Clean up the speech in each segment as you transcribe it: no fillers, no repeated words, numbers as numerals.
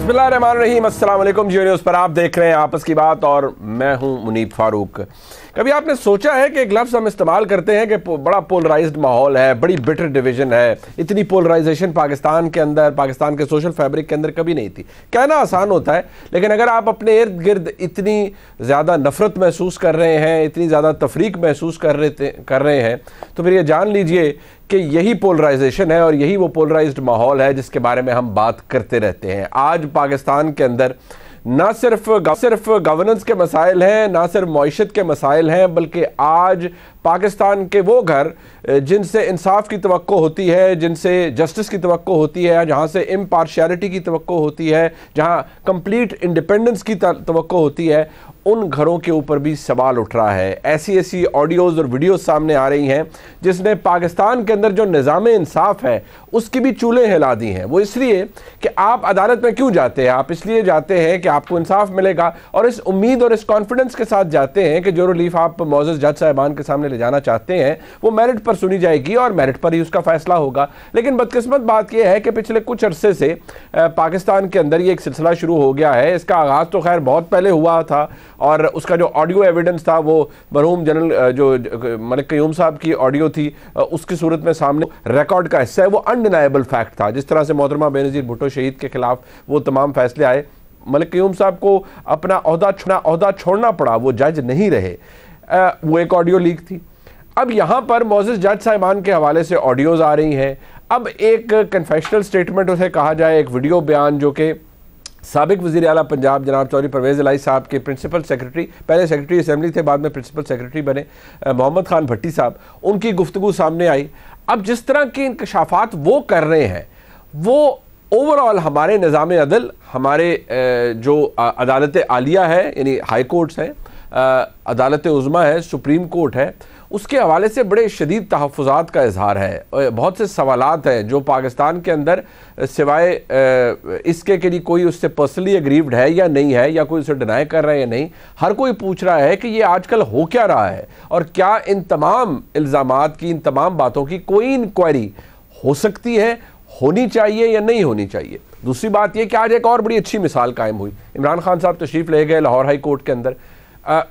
बिस्मिल्लाहिर्रहमानिर्रहीम, अस्सलाम वालेकुम। जियो न्यूज़ पर आप देख रहे हैं आपस की बात और मैं हूं मुनीब फारूक। कभी आपने सोचा है कि एक लफ्ज़ हम इस्तेमाल करते हैं कि बड़ा पोलराइज्ड माहौल है, बड़ी बिटर डिवीज़न है, इतनी पोलराइजेशन पाकिस्तान के अंदर, पाकिस्तान के सोशल फैब्रिक के अंदर कभी नहीं थी। कहना आसान होता है, लेकिन अगर आप अपने इर्द गिर्द इतनी ज़्यादा नफ़रत महसूस कर रहे हैं, इतनी ज़्यादा तफरीक महसूस कर रहे हैं, तो फिर ये जान लीजिए कि यही पोलराइजेशन है और यही वो पोलराइज्ड माहौल है जिसके बारे में हम बात करते रहते हैं। आज पाकिस्तान के अंदर ना सिर्फ गवर्नेंस के मसाइल हैं, ना सिर्फ मईशत के मसाइल हैं, बल्कि आज पाकिस्तान के वो घर जिनसे इंसाफ की तवक्को होती है, जिनसे जस्टिस की तवक्को होती है, जहाँ से इम्पार्शियलिटी की तवक्को होती है, जहाँ कंप्लीट इंडिपेंडेंस की तवक्को होती है, उन घरों के ऊपर भी सवाल उठ रहा है। ऐसी ऑडियोज़ और वीडियोज़ सामने आ रही हैं जिसने पाकिस्तान के अंदर जो निज़ाम इंसाफ है उसकी भी चूल्हे हिला दी हैं। वो इसलिए कि आप अदालत में क्यों जाते हैं? आप इसलिए जाते हैं कि आपको इंसाफ मिलेगा और इस उम्मीद और इस कॉन्फिडेंस के साथ जाते हैं कि जो रिलीफ आप मौजूद जज साहिबान के सामने ले जाना चाहते हैं वो मेरिट पर सुनी जाएगी और मेरिट पर ही उसका फैसला होगा। लेकिन बदकिस्मत बात यह है कि पिछले कुछ अरसे से पाकिस्तान के अंदर ये एक सिलसिला शुरू हो गया है। इसका आगाज़ तो खैर बहुत पहले हुआ था और उसका जो ऑडियो एविडेंस था वो मरहूम जनरल जो मलिक क़य्यूम साहब की ऑडियो थी उसकी सूरत में सामने रिकॉर्ड का हिस्सा है। वो अनडिनाइबल फैक्ट था। जिस तरह से मोहतरमा बेनज़ीर भुट्टो शहीद के खिलाफ वो तमाम फैसले आए, मलिक क़य्यूम साहब को अपना ओहदा छोड़ना पड़ा, वो जज नहीं रहे। वो एक ऑडियो लीक थी। अब यहाँ पर मौजूद जज साहिबान के हवाले से ऑडियोज़ आ रही हैं। अब एक कन्फेशनल स्टेटमेंट उसे कहा जाए, एक वीडियो बयान जो कि साबिक वज़ीर आला पंजाब जनाब चौधरी परवेज़ इलाही साहब के प्रिंसिपल सेक्रेटरी, पहले सेक्रेटरी असम्बली थे, बाद में प्रिंसिपल सेक्रेटरी बने, मोहम्मद खान भट्टी साहब, उनकी गुफ्तगू सामने आई। अब जिस तरह के इंकशाफात वो कर रहे हैं वो ओवरऑल हमारे निज़ाम अदल, हमारे जो अदालत आलिया है यानी हाई कोर्ट्स हैं, अदालत उज़्मा है, सुप्रीम कोर्ट है, उसके हवाले से बड़े शदीद तहफ़्फ़ुज़ात का इजहार है। बहुत से सवालात हैं जो पाकिस्तान के अंदर सिवाय इसके कि नहीं कोई उससे पर्सनली एग्रीव्ड है या नहीं है, या कोई उसे डिनाई कर रहा है या नहीं, हर कोई पूछ रहा है कि ये आजकल हो क्या रहा है और क्या इन तमाम इल्ज़ामात की, इन तमाम बातों की कोई इंक्वायरी हो सकती है, होनी चाहिए या नहीं होनी चाहिए। दूसरी बात यह कि आज एक और बड़ी अच्छी मिसाल कायम हुई। इमरान खान साहब तशरीफ़ ले गए लाहौर हाई कोर्ट के अंदर,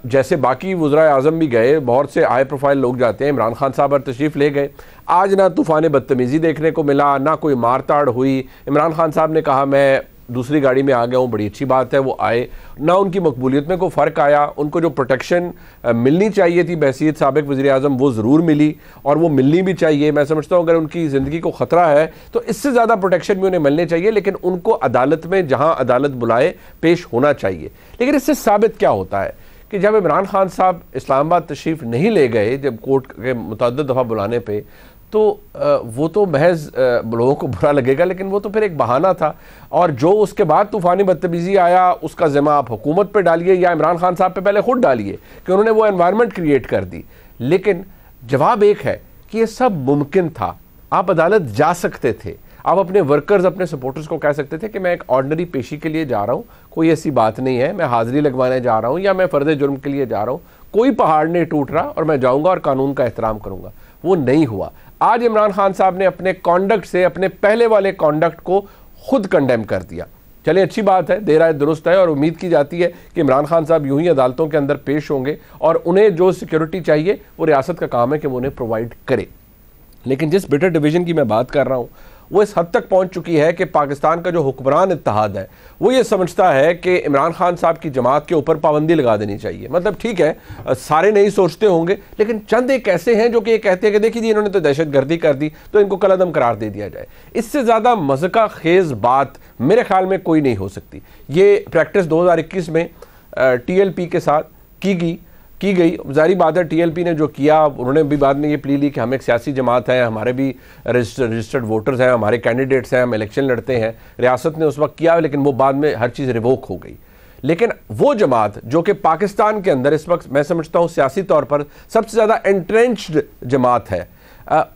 जैसे बाकी वज़राए आज़म भी गए, बहुत से हाई प्रोफाइल लोग जाते हैं, इमरान खान साहब तशरीफ़ ले गए। आज ना तूफ़ान बदतमीज़ी देखने को मिला, ना कोई मारताड़ हुई। इमरान खान साहब ने कहा मैं दूसरी गाड़ी में आ गया हूँ, बड़ी अच्छी बात है, वो आए। ना उनकी मकबूलियत में कोई फ़र्क आया, उनको जो प्रोटेक्शन मिलनी चाहिए थी बहसीत साबिक वज़ीर आज़म वो ज़रूर मिली और वो मिलनी भी चाहिए। मैं समझता हूँ अगर उनकी ज़िंदगी को ख़तरा है तो इससे ज़्यादा प्रोटेक्शन भी उन्हें मिलने चाहिए, लेकिन उनको अदालत में जहाँ अदालत बुलाए पेश होना चाहिए। लेकिन इससे साबित क्या होता है कि जब इमरान खान साहब इस्लामाबाद तशरीफ़ नहीं ले गए, जब कोर्ट के मुतअद्दिद दफ़ा बुलाने पे, तो वो तो महज लोगों को बुरा लगेगा, लेकिन वो तो फिर एक बहाना था। और जो उसके बाद तूफ़ानी बदतमीज़ी आया उसका ज़िम्मा आप हुकूमत पे डालिए या इमरान खान साहब पे पहले ख़ुद डालिए कि उन्होंने वो एनवायरनमेंट क्रिएट कर दी। लेकिन जवाब एक है कि ये सब मुमकिन था, आप अदालत जा सकते थे, आप अपने वर्कर्स, अपने सपोर्टर्स को कह सकते थे कि मैं एक ऑर्डनरी पेशी के लिए जा रहा हूँ, कोई ऐसी बात नहीं है, मैं हाज़िरी लगवाने जा रहा हूँ या मैं फ़र्ज़ जुर्म के लिए जा रहा हूँ, कोई पहाड़ नहीं टूट रहा और मैं जाऊँगा और कानून का एहतराम करूँगा। वो नहीं हुआ। आज इमरान खान साहब ने अपने कॉन्डक्ट से, अपने पहले वाले कॉन्डक्ट को खुद कंडेम कर दिया। चलिए अच्छी बात है, देर आए दुरुस्त है, और उम्मीद की जाती है कि इमरान खान साहब यूं ही अदालतों के अंदर पेश होंगे और उन्हें जो सिक्योरिटी चाहिए वो रियासत का काम है कि वो उन्हें प्रोवाइड करे। लेकिन जिस बिटर डिवीज़न की मैं बात कर रहा हूँ वो इस हद तक पहुंच चुकी है कि पाकिस्तान का जो हुक्मरान इत्तेहाद है वो ये समझता है कि इमरान खान साहब की जमात के ऊपर पाबंदी लगा देनी चाहिए। मतलब ठीक है, सारे नहीं सोचते होंगे, लेकिन चंद एक ऐसे हैं जो कि ये कहते हैं कि देखिए जी इन्होंने तो दहशत गर्दी कर दी तो इनको कलअदम करार दे दिया जाए। इससे ज़्यादा मज़का खेज़ बात मेरे ख्याल में कोई नहीं हो सकती। ये प्रैक्टिस 2021 में TLP के साथ की गई। जारी बात है TLP ने जो किया, उन्होंने भी बाद में ये प्ली ली कि हम एक सियासी जमात है, हमारे भी रजिस्टर्ड वोटर्स हैं, हमारे कैंडिडेट्स हैं, हम इलेक्शन लड़ते हैं। रियासत ने उस वक्त किया, लेकिन वो बाद में हर चीज़ रिवोक हो गई। लेकिन वो जमात जो कि पाकिस्तान के अंदर इस वक्त मैं समझता हूँ सियासी तौर पर सबसे ज़्यादा एंट्रेंच्ड जमात है,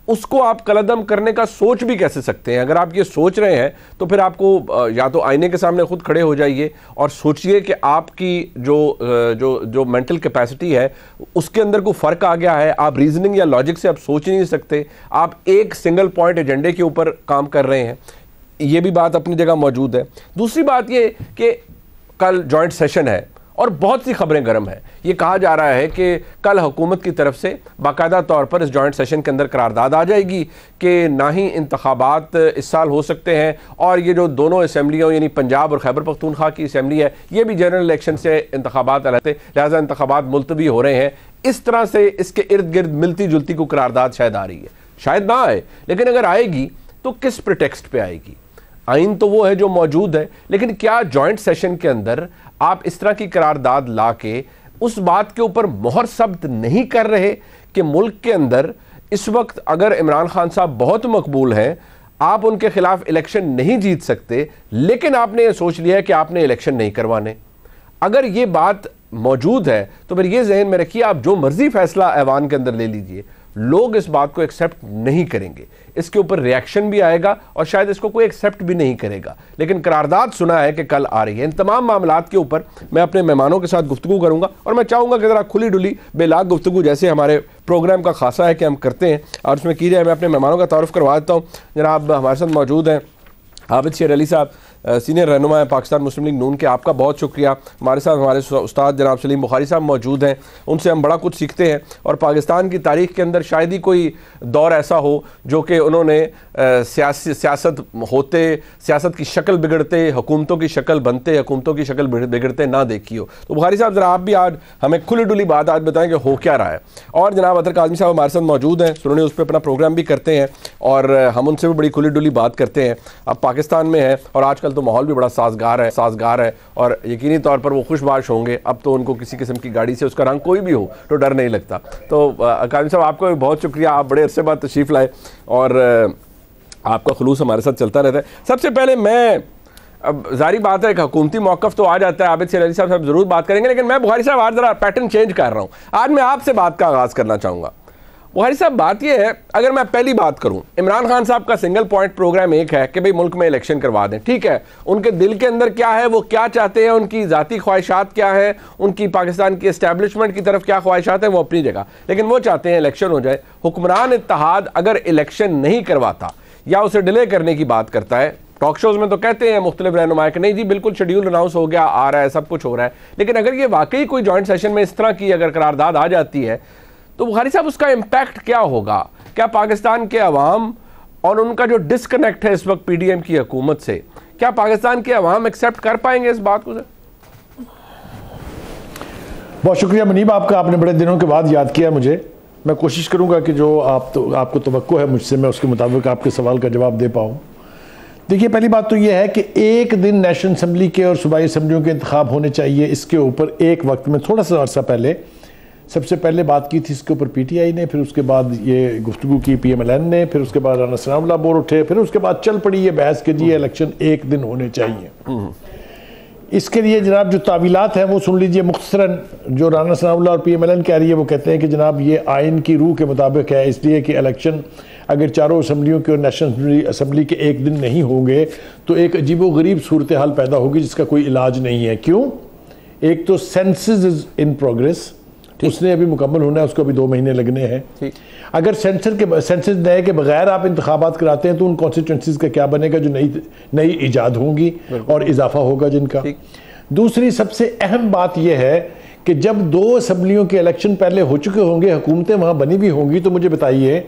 उसको आप कलअदम करने का सोच भी कैसे सकते हैं? अगर आप ये सोच रहे हैं तो फिर आपको या तो आईने के सामने खुद खड़े हो जाइए और सोचिए कि आपकी जो मेंटल कैपेसिटी है उसके अंदर कोई फ़र्क आ गया है। आप रीजनिंग या लॉजिक से आप सोच नहीं सकते, आप एक सिंगल पॉइंट एजेंडे के ऊपर काम कर रहे हैं। ये भी बात अपनी जगह मौजूद है। दूसरी बात ये कि कल जॉइंट सेशन है और बहुत सी खबरें गर्म हैं। ये कहा जा रहा है कि कल हुकूमत की तरफ से बाकायदा तौर पर इस जॉइंट सेशन के अंदर करारदाद आ जाएगी कि ना ही इंतखाबात इस साल हो सकते हैं, और ये जो दोनों असम्बलियों यानी पंजाब और खैबर पख्तूनख्वा की असम्बली है, ये भी जनरल इलेक्शन से इंतखाबात रहते, लिहाजा इंतखाबात मुलतवी हो रहे हैं। इस तरह से इसके इर्द गिर्द मिलती जुलती को करारदाद शायद आ रही है, शायद ना आए, लेकिन अगर आएगी तो किस प्रिटेक्स्ट पे आएगी? आइन तो वो है जो मौजूद है, लेकिन क्या जॉइंट सेशन के अंदर आप इस तरह की करारदाद ला के उस बात के ऊपर मोहर सब्त नहीं कर रहे कि मुल्क के अंदर इस वक्त अगर इमरान खान साहब बहुत मकबूल हैं, आप उनके खिलाफ इलेक्शन नहीं जीत सकते, लेकिन आपने ये सोच लिया है कि आपने इलेक्शन नहीं करवाने? अगर ये बात मौजूद है तो फिर ये जहन में रखिए, आप जो मर्जी फैसला ऐवान के अंदर ले लीजिए, लोग इस बात को एक्सेप्ट नहीं करेंगे। इसके ऊपर रिएक्शन भी आएगा और शायद इसको कोई एक्सेप्ट भी नहीं करेगा, लेकिन करारदाद सुना है कि कल आ रही है। इन तमाम मामलात के ऊपर मैं अपने मेहमानों के साथ गुफ्तगू करूंगा और मैं चाहूँगा कि ज़रा खुली डुली बेलाग गुफ्तगू जैसे हमारे प्रोग्राम का खासा है कि हम करते हैं और उसमें की जाए। मैं अपने मेहमानों का तारुफ करवा देता हूँ। जनाब हमारे साथ मौजूद हैं आबिद शेर अली साहब, सीनियर रहनुमा है पाकिस्तान मुस्लिम लीग नून के, आपका बहुत शुक्रिया। हमारे साथ हमारे उस्ताद जनाब सलीम बुखारी साहब मौजूद हैं, उनसे हम बड़ा कुछ सीखते हैं और पाकिस्तान की तारीख़ के अंदर शायद ही कोई दौर ऐसा हो जो कि उन्होंने सियासत होते, सियासत की शक्ल बिगड़ते, हुकूमतों की शक्ल बनते, हुकूमतों की शक्ल बिगड़ते ना देखी हो। तो बुखारी साहब ज़रा आप भी आज हमें खुली डुली बात आज बताएं कि हो क्या रहा है। और जनाब अतर काज़मी साहब हमारे साथ मौजूद हैं, सुनने उस पर अपना प्रोग्राम भी करते हैं और हम उनसे भी बड़ी खुली डुली बात करते हैं। अब पाकिस्तान में है और आजकल तो माहौल भी बड़ा साजगार है और यकीनी तौर पर वो खुशबाश होंगे। अब तो उनको किसी किस्म की गाड़ी से उसका रंग कोई भी हो तो डर नहीं लगता। तो काज़मी साहब आपको भी बहुत शुक्रिया, आप बड़े अरसे बाद तशरीफ़ लाए और आपका खुलूस हमारे साथ चलता रहता है। सबसे पहले मैं, अब जारी बात है कि हुकूमती मौक़िफ़ तो आ जाता है, आबिद शेर अली साहब ज़रूर बात करेंगे, लेकिन मैं बुखारी साहब आज ज़रा पैटर्न चेंज कर रहा हूँ। आज मैं आपसे बात का आगाज़ करना चाहूँगा। बुखारी साहब बात यह है, अगर मैं पहली बात करूं, इमरान खान साहब का सिंगल पॉइंट प्रोग्राम एक है कि भाई मुल्क में इलेक्शन करवा दें। ठीक है, उनके दिल के अंदर क्या है, वो क्या चाहते हैं, उनकी ज़ाती ख्वाहिशात क्या है, उनकी पाकिस्तान की एस्टैब्लिशमेंट की तरफ क्या ख्वाहिशात हैं, वो अपनी जगह, लेकिन वो चाहते हैं इलेक्शन हो जाए। हुक्मरान इत्तेहाद अगर इलेक्शन नहीं करवाता या उसे डिले करने की बात करता है, टॉक शोज़ में तो कहते हैं मुख्तलिफ रहनुमा कि नहीं जी बिल्कुल शेड्यूल अनाउंस हो गया, आ रहा है, सब कुछ हो रहा है, लेकिन अगर ये वाकई कोई जॉइंट सेशन में इस तरह की अगर करारदाद आ जाती है तो बुखारी साहब उसका इम्पैक्ट क्या होगा? क्या पाकिस्तान के अवाम और उनका जो डिस्कनेक्ट है इस वक्त पीडीएम की हुकूमत से, क्या पाकिस्तान के अवाम एक्सेप्ट कर पाएंगे इस बात को? बहुत शुक्रिया मुनीब आपका, आपने बड़े दिनों के बाद याद किया मुझे। मैं कोशिश करूंगा कि जो आपको तवक्को है मुझसे, मैं उसके मुताबिक आपके सवाल का जवाब दे पाऊँ। देखिए, पहली बात तो यह है कि एक दिन नेशनल असम्बली के और सूबाई असम्बलियों के इंतखाब होने चाहिए। इसके ऊपर एक वक्त में थोड़ा सा अर्सा पहले सबसे पहले बात की थी इसके ऊपर पीटीआई ने, फिर उसके बाद ये गुफ्तगू की पीएमएलएन ने, फिर उसके बाद राना सनाउल्लाह बोल उठे, फिर उसके बाद चल पड़ी ये बहस कि जी इलेक्शन एक दिन होने चाहिए। इसके लिए जनाब जो तावीलात हैं वो सुन लीजिए मुख्तसरन। जो राना सनाउल्लाह और पीएमएलएन कह रही है वो कहते हैं कि जनाब ये आइन की रूह के मुताबिक है, इसलिए कि इलेक्शन अगर चारों असम्बलियों के और नेशनल असम्बली के एक दिन नहीं होंगे तो एक अजीब व गरीब सूरत हाल पैदा होगी जिसका कोई इलाज नहीं है। क्यों? एक तो सेंसस इज इन प्रोग्रेस, उसने अभी मुकम्मल होना है, उसको अभी 2 महीने लगने हैं। अगर सेंसस नए के बगैर आप इंतखाबात कराते हैं तो उन कॉन्स्टिट्यूंसीज का क्या बनेगा जो नई ईजाद होंगी और इजाफा होगा जिनका। दूसरी सबसे अहम बात यह है कि जब 2 असम्बलियों के इलेक्शन पहले हो चुके होंगे, हुकूमतें वहाँ बनी भी होंगी, तो मुझे बताइए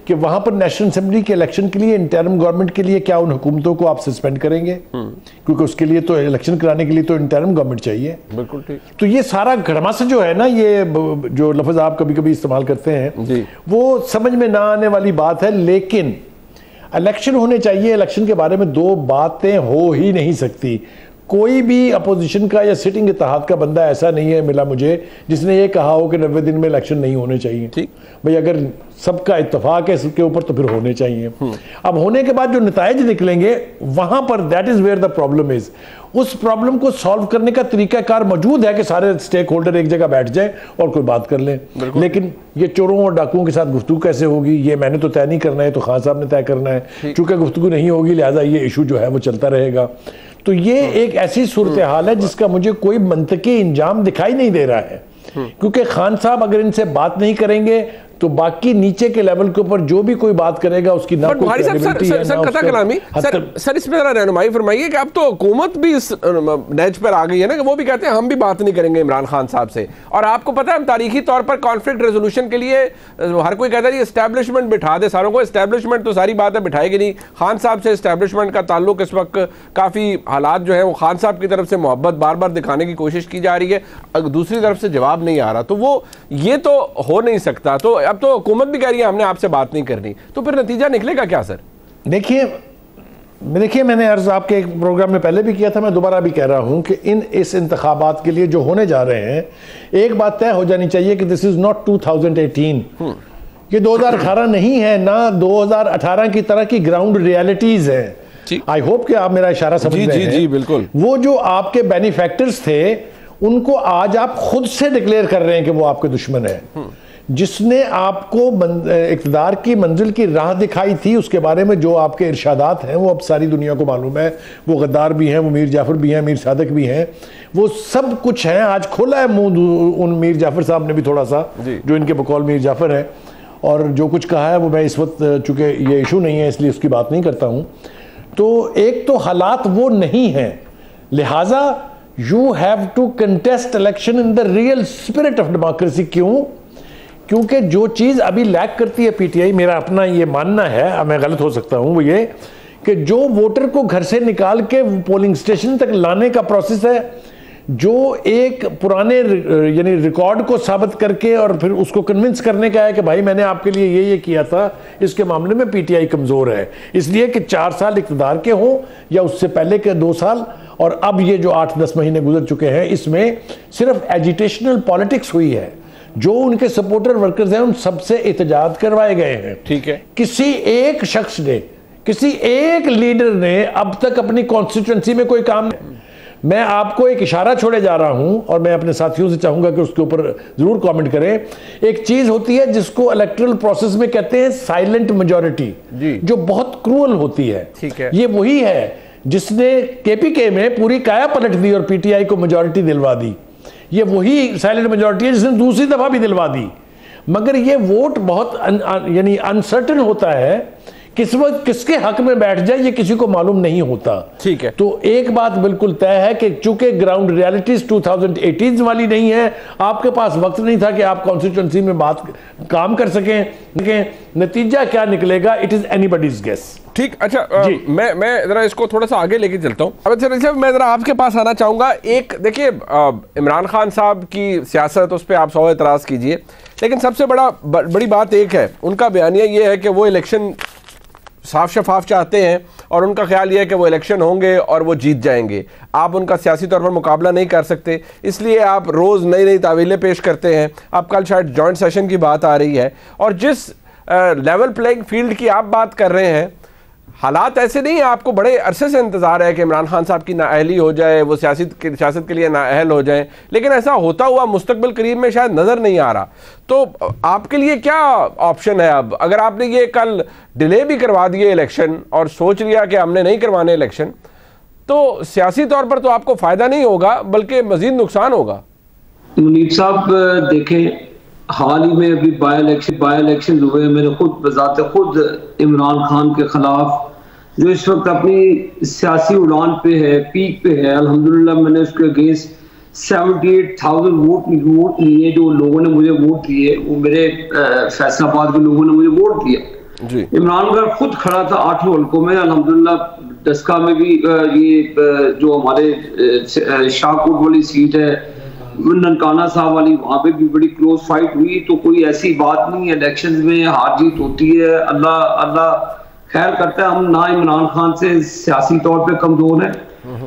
कि वहाँ पर नेशनल असम्बली के इलेक्शन के लिए इंटरिम गवर्नमेंट के लिए क्या उन हुकूमतों को आप सस्पेंड करेंगे? क्योंकि उसके लिए तो इलेक्शन कराने के लिए तो इंटरिम गवर्नमेंट चाहिए। बिल्कुल ठीक। तो ये सारा घड़मासा जो है ना, ये जो लफ्ज़ आप कभी कभी इस्तेमाल करते हैं वो समझ में ना आने वाली बात है। लेकिन इलेक्शन होने चाहिए, इलेक्शन के बारे में 2 बातें हो ही नहीं सकती। कोई भी अपोजिशन का या सिटिंग इत्तेहाद का बंदा ऐसा नहीं है मिला मुझे जिसने ये कहा हो कि 90 दिन में इलेक्शन नहीं होने चाहिए। ठीक भाई, अगर सबका इत्तेफाक है इसके ऊपर तो फिर होने चाहिए। अब होने के बाद जो नताइज निकलेंगे वहां पर that is where the problem is. उस प्रॉब्लम को सॉल्व करने का तरीकाकार मौजूद है कि सारे स्टेक होल्डर एक जगह बैठ जाए और कोई बात कर लें। लेकिन ये चोरों और डाकुओं के साथ गुफ्तगू कैसे होगी, ये मैंने तो तय नहीं करना है, तो खान साहब ने तय करना है। चूंकि गुफ्तगू नहीं होगी लिहाजा ये इशू जो है वो चलता रहेगा। तो ये एक ऐसी सूरत हाल है जिसका मुझे कोई मंतकी इंजाम दिखाई नहीं दे रहा है। क्योंकि खान साहब अगर इनसे बात नहीं करेंगे तो बाकी नीचे के लेवल के ऊपर जो भी कोई बात करेगा उसकी ना कोई क्रेडिबिलिटी है, सर कथा कलामी सर इसमें जरा रहनुमाई फरमाइए कि अब तो हुकूमत भी इस नेच पर आ गई है ना कि वो भी कहते हैं हम भी बात नहीं करेंगे इमरान खान साहब से। और आपको पता है हम तारीखी तौर पर कॉन्फ्लिक्ट रेजोल्यूशन के लिए हर कोई कहता है एस्टैब्लिशमेंट बिठा दे सारों को। एस्टैब्लिशमेंट तो सारी बात है बिठाएगी नहीं। खान साहब से एस्टैब्लिशमेंट का ताल्लुक इस वक्त काफ़ी हालात जो है वो खान साहब की तरफ से मोहब्बत बार बार दिखाने की कोशिश की जा रही है, दूसरी तरफ से जवाब नहीं आ रहा, तो वो ये तो हो नहीं सकता। तो अब तो हुकूमत भी कह रही है हमने आपसे बात नहीं करनी, तो फिर नतीजा निकलेगा क्या सर? देखिए मैंने अर्ज आपके एक प्रोग्राम में पहले भी किया था, मैं दोबारा भी कह रहा हूं कि इस इंतखाबात के लिए जो होने जा रहे हैं, एक बात तय हो जानी चाहिए कि दिस इज नॉट 2018, ये 2018 नहीं है, ना 2018 की तरह की ग्राउंड रियलिटीज है। आई होप कि आप मेरा इशारा समझ रहे हैं। जी बिल्कुल। वो जो आपके बेनिफैक्टर्स थे उनको आज आप खुद से डिक्लेयर कर रहे हैं कि वो आपके दुश्मन है। जिसने आपको इक़्तिदार की मंजिल की राह दिखाई थी, उसके बारे में जो आपके इरशादात हैं वो अब सारी दुनिया को मालूम है। वो गद्दार भी हैं, वो मीर जाफ़र भी हैं, मीर सादिक भी हैं, वो सब कुछ हैं। आज खोला है मुंह उन मीर जाफ़र साहब ने भी थोड़ा सा, जो इनके बकौल मीर जाफ़र है, और जो कुछ कहा है वो मैं इस वक्त, चूँकि ये इशू नहीं है इसलिए उसकी बात नहीं करता हूँ। तो एक तो हालात वो नहीं हैं, लिहाजा you have to contest election in the real spirit of democracy. क्यों? क्योंकि जो चीज़ अभी लैक करती है पीटीआई, मेरा अपना ये मानना है, मैं गलत हो सकता हूँ, वो ये कि जो वोटर को घर से निकाल के पोलिंग स्टेशन तक लाने का प्रोसेस है, जो एक पुराने यानी रिकॉर्ड को साबित करके और फिर उसको कन्विंस करने का है कि भाई मैंने आपके लिए ये किया था, इसके मामले में पीटीआई कमज़ोर है। इसलिए कि 4 साल इक़्तिदार के हों या उससे पहले के 2 साल, और अब ये जो 8-10 महीने गुजर चुके हैं, इसमें सिर्फ एजिटेशनल पॉलिटिक्स हुई है। जो उनके सपोर्टर वर्कर्स हैं उन सबसे एहतजाज करवाए गए हैं। ठीक है। किसी एक शख्स ने, किसी एक लीडर ने अब तक अपनी कॉन्स्टिट्यूंसी में कोई काम नहीं। मैं आपको एक इशारा छोड़े जा रहा हूं और मैं अपने साथियों से चाहूंगा कि उसके ऊपर जरूर कमेंट करें। एक चीज होती है जिसको इलेक्टोरल प्रोसेस में कहते हैं साइलेंट मेजॉरिटी, जो बहुत क्रूअल होती है। ठीक है। ये वही है जिसने केपीके में पूरी काया पलट दी और पीटीआई को मेजॉरिटी दिलवा दी। ये वही साइलेंट मेजॉरिटी है जिसने दूसरी दफा भी दिलवा दी। मगर ये वोट बहुत यानी अनसर्टन होता है, किस वक्त किसके हक में बैठ जाए ये किसी को मालूम नहीं होता। ठीक है। तो एक बात बिल्कुल तय है कि चूंकि ग्राउंड रियलिटीज 2018 वाली नहीं है, आपके पास वक्त नहीं था कि आप कॉन्स्टिट्यूंसी में काम कर सकें। नतीजा क्या निकलेगा, इट इज एनीबडीज गेस। ठीक। अच्छा, मैं जरा इसको थोड़ा सा आगे लेके चलता हूँ। अब अच्छा, मैं जरा आपके पास आना चाहूँगा। एक देखिए, इमरान खान साहब की सियासत, उस पर आप 100 एतराज़ कीजिए, लेकिन सबसे बड़ी बात एक है, उनका बयानिया ये है कि वो इलेक्शन साफ शफाफ चाहते हैं और उनका ख्याल ये है कि वो इलेक्शन होंगे और वो जीत जाएंगे। आप उनका सियासी तौर पर मुकाबला नहीं कर सकते, इसलिए आप रोज़ नई नई तावीलें पेश करते हैं। अब कल शायद जॉइंट सेशन की बात आ रही है, और जिस लेवल प्लेइंग फील्ड की आप बात कर रहे हैं, हालात ऐसे नहीं है। आपको बड़े अरसे से इंतज़ार है कि इमरान खान साहब की नाअहली हो जाए, वो सियासत के लिए नाअहल हो जाए, लेकिन ऐसा होता हुआ मुस्तकबिल करीब में शायद नज़र नहीं आ रहा। तो आपके लिए क्या ऑप्शन है अब? अगर आपने ये कल डिले भी करवा दिए इलेक्शन और सोच लिया कि हमने नहीं करवाने इलेक्शन, तो सियासी तौर पर तो आपको फ़ायदा नहीं होगा बल्कि मज़ीद नुकसान होगा। मुनीब साहब देखें, हाल ही में अभी बाय इलेक्शन हुए, मैंने खुद इमरान खान के खिलाफ जो इस वक्त अपनी सियासी उड़ान पे है, पीक पे है, अल्हम्दुलिल्लाह मैंने उसके अगेंस्ट 78,000 वोट लिए। जो लोगों ने मुझे वोट दिए, वो मेरे फैसलाबाद के लोगों ने मुझे वोट दिया। इमरान खान खुद खड़ा था 8 हल्कों में, अल्हम्दुलिल्लाह डस्का में भी ये जो हमारे शाहकोट वाली सीट है, ननकाना साहब वाली, वहां पे भी बड़ी क्लोज फाइट हुई। तो कोई ऐसी बात नहीं है, इलेक्शंस में हार जीत होती है, अल्लाह खैर करता है। हम ना इमरान खान से सियासी तौर पे कमजोर है,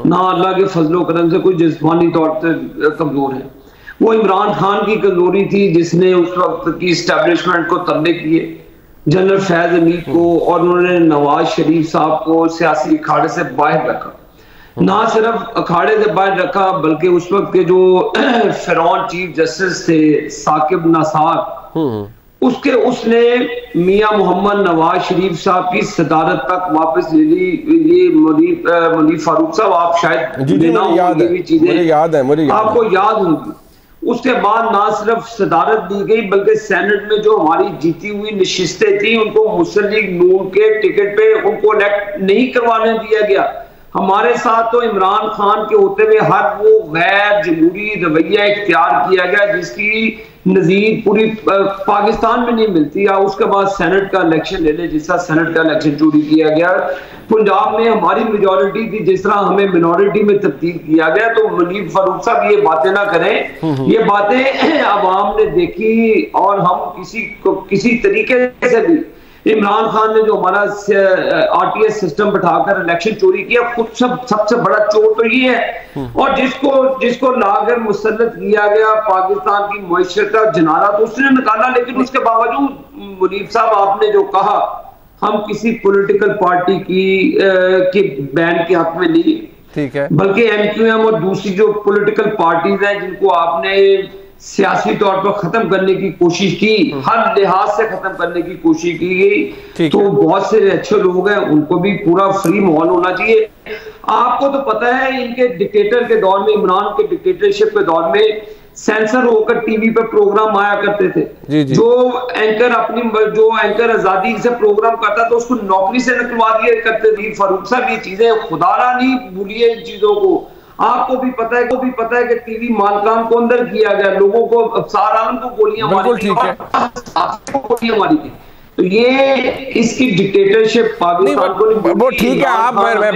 ना अल्लाह के फजलो करम से कोई जिस्मानी तौर पे कमजोर है। वो इमरान खान की कमजोरी थी जिसने उस वक्त की इस्टेब्लिशमेंट को तल्ले किए, जनरल फैज हमीद को, और उन्होंने नवाज शरीफ साहब को सियासी अखाड़े से बाहर रखा। ना सिर्फ अखाड़े से बाहर रखा बल्कि उस वक्त के जो फिरौन चीफ जस्टिस थे साकिब नासार, उसने मियां मोहम्मद नवाज शरीफ साहब की सदारत तक वापस ले ली। ये मुनीफ फारूक साहब, आप शायद याद है, मुझे याद है, आपको याद होगी। उसके बाद ना सिर्फ सदारत दी गई बल्कि सेनेट में जो हमारी जीती हुई नशिस्तें थी उनको मुस्लिम लीग नून के टिकट पे उनको इलेक्ट नहीं करवाने दिया गया। हमारे साथ तो इमरान खान के होते हुए हर वो गैर जमहूरी रवैया इख्तियार किया गया जिसकी नजीर पूरी पाकिस्तान में नहीं मिलती। या उसके बाद सेनेट का इलेक्शन ले ले, जिस तरह सेनेट का इलेक्शन चोरी किया गया, पंजाब में हमारी मेजॉरिटी थी जिस तरह हमें मिनॉरिटी में तब्दील किया गया। तो मुनीब फारूक साहब ये बातें ना करें, ये बातें आवाम ने देखी और हम किसी तरीके से भी इमरान खान ने जो हमारा आरटीएस सिस्टम बैठाकर इलेक्शन चोरी किया, खुद सबसे बड़ा चोर तो ये है। और जिसको लाकर मुसल्लत किया गया पाकिस्तान की मईशत का जनारा तो उसने निकाला। लेकिन उसके बावजूद मुनीब साहब आपने जो कहा, हम किसी पॉलिटिकल पार्टी के बैन के हक में नहीं, ठीक है, बल्कि एमक्यूएम और दूसरी जो पॉलिटिकल पार्टीज हैं जिनको आपने सियासी तौर पर खत्म करने की कोशिश की, हर लिहाज से खत्म करने की कोशिश की गई, तो बहुत से अच्छे लोग हैं, उनको भी पूरा फ्री माहौल होना चाहिए। आपको तो पता है इनके डिक्टेटर के दौर में, इमरान के डिक्टेटरशिप के दौर में सेंसर होकर टीवी पे प्रोग्राम आया करते थे। जो एंकर आजादी से प्रोग्राम करता था उसको नौकरी से निकलवा दिया करते थे। फारूक साहब ये चीजें खुदारा नहीं भूलिए इन चीजों को। आपको भी पता है कि टीवी मालकान को अंदर किया गया, लोगों को अफसार आलम को गोलियां मारी गई। तो ये इसकी डिक्टेटरशिप पाकिस्तान को नहीं, वो ठीक है। आप मैं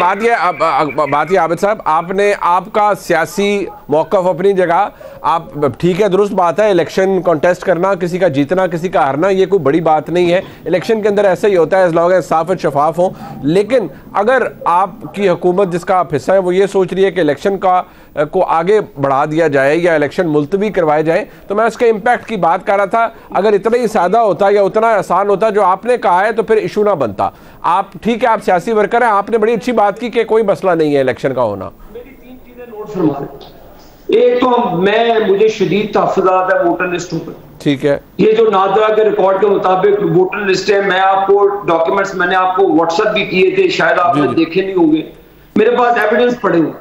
बात ये आबिद साहब, आपने आपका सियासी मौक़िफ़ अपनी जगह, आप ठीक है, दुरुस्त बात है, इलेक्शन कॉन्टेस्ट करना, किसी का जीतना किसी का हारना, ये कोई बड़ी बात नहीं है। इलेक्शन के अंदर ऐसा ही होता है, एज लॉन्ग एज साफ और शफाफ हो। लेकिन अगर आपकी हुकूमत जिसका आप हिस्सा है वो ये सोच रही है कि इलेक्शन को आगे बढ़ा दिया जाए या इलेक्शन मुलतवी करवाए जाए, तो मैं उसके इम्पैक्ट की बात कर रहा था। अगर इतना ही सादा होता या उतना आसान होता जो आपने कहा है तो फिर इशू ना बनता। आप ठीक है, आप सियासी वर्कर हैं, आपने बड़ी अच्छी बात की कि कोई मसला नहीं है इलेक्शन का होना। मेरी 3 चीजें नोट फरमाएं। एक तो मुझे शदीद तहफ़्फ़ुज़ात है वोटर लिस्टों पर, ठीक है, ये जो नादरा के रिकॉर्ड के मुताबिक वोटर लिस्ट है, मैं आपको डॉक्यूमेंट्स मैंने आपको व्हाट्सएप भी किए थे, शायद आपने देखे नहीं होंगे, मेरे पास एविडेंस पड़े हुए